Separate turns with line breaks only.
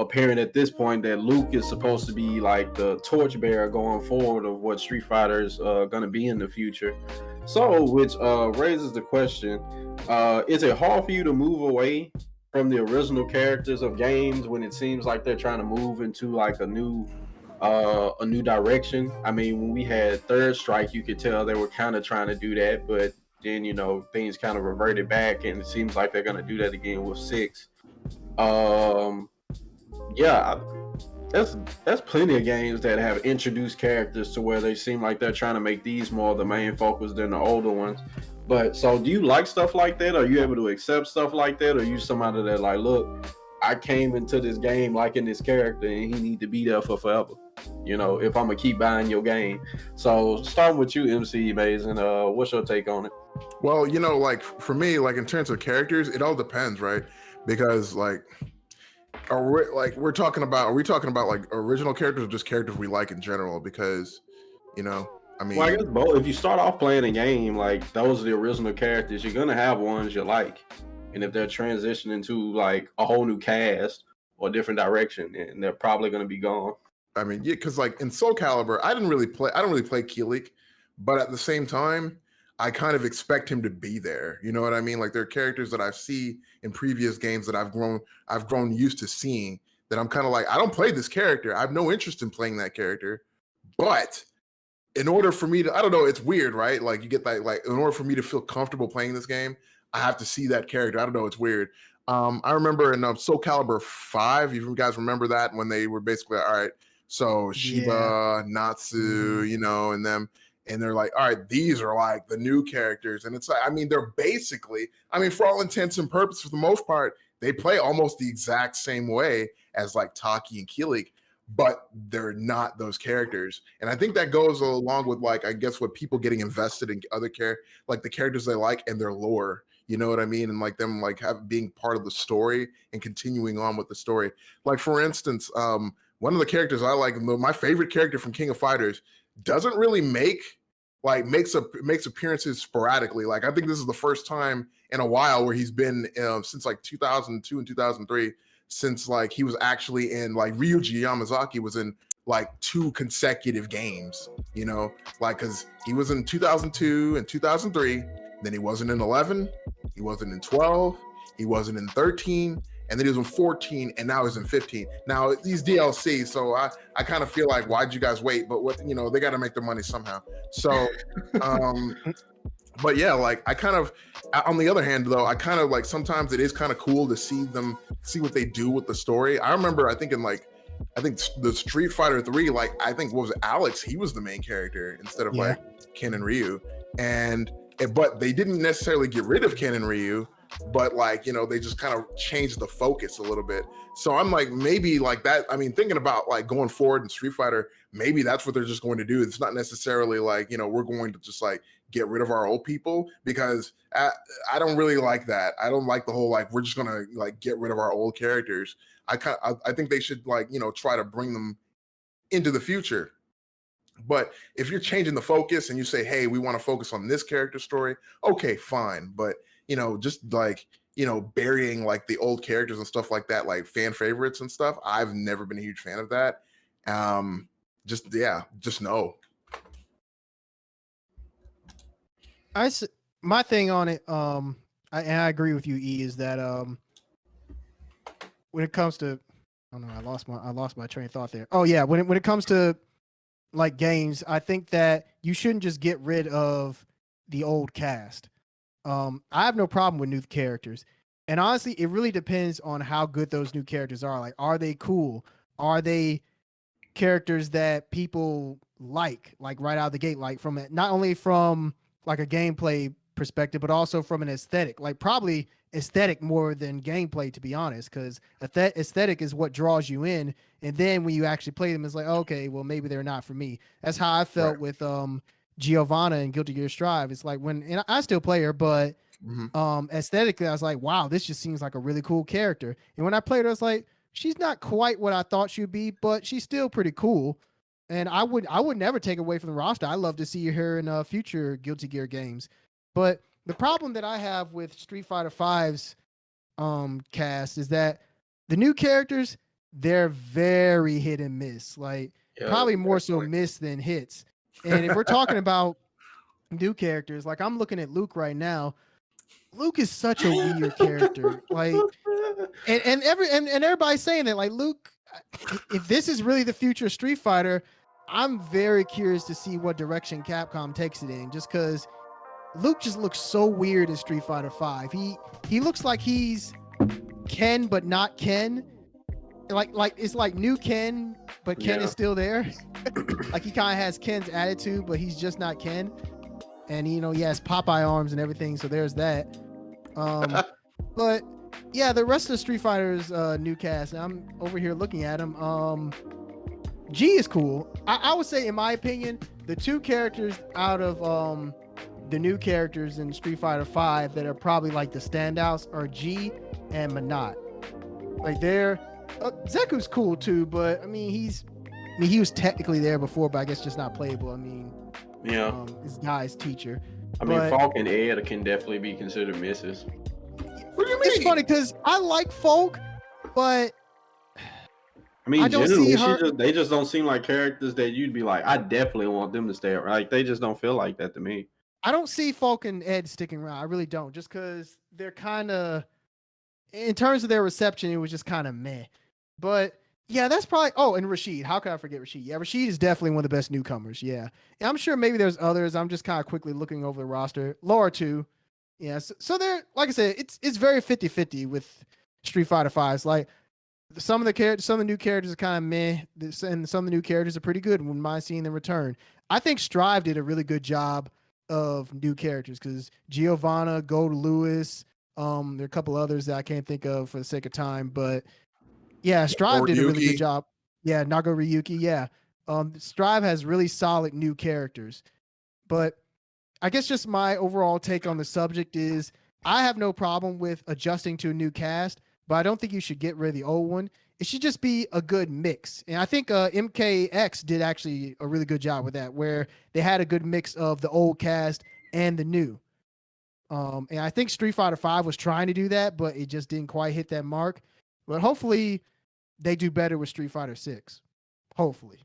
apparent at this point that Luke is supposed to be like the torchbearer going forward of what Street Fighter is going to be in the future. So, which raises the question: is it hard for you to move away from the original characters of games when it seems like they're trying to move into like a new direction? I mean, when we had Third Strike, you could tell they were kind of trying to do that, but then things kind of reverted back, and it seems like they're going to do that again with six. Um, yeah, that's plenty of games that have introduced characters to where they seem like they're trying to make these more the main focus than the older ones. But so, do you like stuff like that? Are you able to accept stuff like that? Or are you somebody that like, look, I came into this game liking this character, and he need to be there for forever. If I'm gonna keep buying your game. So, starting with you, MC Maze, and what's your take on it?
Well, like for me, like in terms of characters, it all depends, right? Because like, are we talking about like original characters or just characters we like in general? Because, I mean,
well, I guess both. If you start off playing a game, like those are the original characters, you're gonna have ones you like, and if they're transitioning to like a whole new cast or a different direction, and they're probably gonna be gone.
I mean, yeah, because like in Soul Calibur, I don't really play Kilik, but at the same time, I kind of expect him to be there. You know what I mean? Like there are characters that I see in previous games that I've grown used to seeing that I'm kind of like, I don't play this character. I have no interest in playing that character. But in order for me to, I don't know, it's weird, right? Like you get that, like in order for me to feel comfortable playing this game, I have to see that character. I don't know, it's weird. I remember in Soul Calibur 5, if you guys remember that, when they were basically, all right, so Shiva, Natsu, and them. And they're like, all right, these are like the new characters. And it's like, I mean, they're basically, I mean, for all intents and purposes, for the most part, they play almost the exact same way as like Taki and Kilik, but they're not those characters. And I think that goes along with like, I guess what people getting invested in other like the characters they like and their lore. You know what I mean? And like them like being part of the story and continuing on with the story. Like for instance, one of the characters I like, my favorite character from King of Fighters, doesn't really makes appearances sporadically. Like I think this is the first time in a while where he's been since like 2002 and 2003, since like he was actually in like Ryuji Yamazaki was in like 2 consecutive games, like because he was in 2002 and 2003, then he wasn't in 11, he wasn't in 12, he wasn't in 13, and then he was in 14, and now he's in 15. Now these DLC, so I kind of feel like, why'd you guys wait? But what they got to make their money somehow. So, but yeah, like I kind of, on the other hand though, I kind of like sometimes it is kind of cool to see what they do with the story. I remember, I think the Street Fighter 3, like I think what was it, Alex? He was the main character instead of like Ken and Ryu, but they didn't necessarily get rid of Ken and Ryu. But like, they just kind of changed the focus a little bit. So I'm like, maybe like that. I mean, thinking about like going forward in Street Fighter, maybe that's what they're just going to do. It's not necessarily like, we're going to just like get rid of our old people, because I don't really like that. I don't like the whole, like, we're just going to like get rid of our old characters. I think they should like, try to bring them into the future. But if you're changing the focus and you say, hey, we want to focus on this character story, okay, fine. But just like, burying like the old characters and stuff like that, like fan favorites and stuff. I've never been a huge fan of that. Just no.
My thing on it, I agree with you, E, is that when it comes to, I don't know, I lost my train of thought there. Oh yeah, when it comes to like games, I think that you shouldn't just get rid of the old cast. I have no problem with new characters. And honestly, it really depends on how good those new characters are. Like, are they cool? Are they characters that people like right out of the gate? Like not only from like a gameplay perspective, but also from an aesthetic, like probably aesthetic more than gameplay, to be honest, because aesthetic is what draws you in. And then when you actually play them, it's like, okay, well, maybe they're not for me. That's how I felt with Giovanna and Guilty Gear Strive. It's like and I still play her, but aesthetically, I was like, wow, this just seems like a really cool character. And when I played her, I was like, she's not quite what I thought she'd be, but she's still pretty cool. And I would never take away from the roster. I love to see her in future Guilty Gear games. But the problem that I have with Street Fighter V's cast is that the new characters, they're very hit and miss. Like probably more so miss than hits. And if we're talking about new characters, like I'm looking at Luke right now. Luke is such a weird character. Like and everybody's saying that like Luke, if this is really the future of Street Fighter, I'm very curious to see what direction Capcom takes it in, just because Luke just looks so weird in Street Fighter 5. He looks like he's Ken but not Ken. Like it's like new Ken, but Ken is still there. Like he kind of has Ken's attitude, but he's just not Ken. And he has Popeye arms and everything, so there's that. But yeah, the rest of the Street Fighter's new cast, I'm over here looking at them. G is cool. I would say, in my opinion, the two characters out of the new characters in Street Fighter 5 that are probably like the standouts are G and Minot. Like they're Zeku's cool too, but I mean he was technically there before, but I guess just not playable. I mean, this guy's teacher.
I mean, Falk and Ed can definitely be considered misses.
What do you mean?
It's funny because I like Falk, but
I mean, generally, they just don't seem like characters that you'd be like, I definitely want them to stay around. Like, they just don't feel like that to me.
I don't see Falk and Ed sticking around. I really don't, just because they're kind of, in terms of their reception, it was just kind of meh. But yeah, that's probably. Oh, and Rashid. How could I forget Rashid? Yeah, Rashid is definitely one of the best newcomers. Yeah, I'm sure maybe there's others. I'm just kind of quickly looking over the roster. Laura too. Yeah, so they're, like I said, it's very 50-50 with Street Fighter 5. It's like some of the new characters are kind of meh, and some of the new characters are pretty good. Wouldn't mind seeing them return. I think Strive did a really good job of new characters because Giovanna, Gold Lewis, there are a couple others that I can't think of for the sake of time, but yeah, Strive did a really good job. Yeah, Nago Ryuki. Yeah, Strive has really solid new characters, but I guess just my overall take on the subject is I have no problem with adjusting to a new cast, but I don't think you should get rid of the old one. It should just be a good mix. And I think MKX did actually a really good job with that, where they had a good mix of the old cast and the new. And I think Street Fighter 5 was trying to do that, but it just didn't quite hit that mark. But hopefully they do better with Street Fighter 6. Hopefully.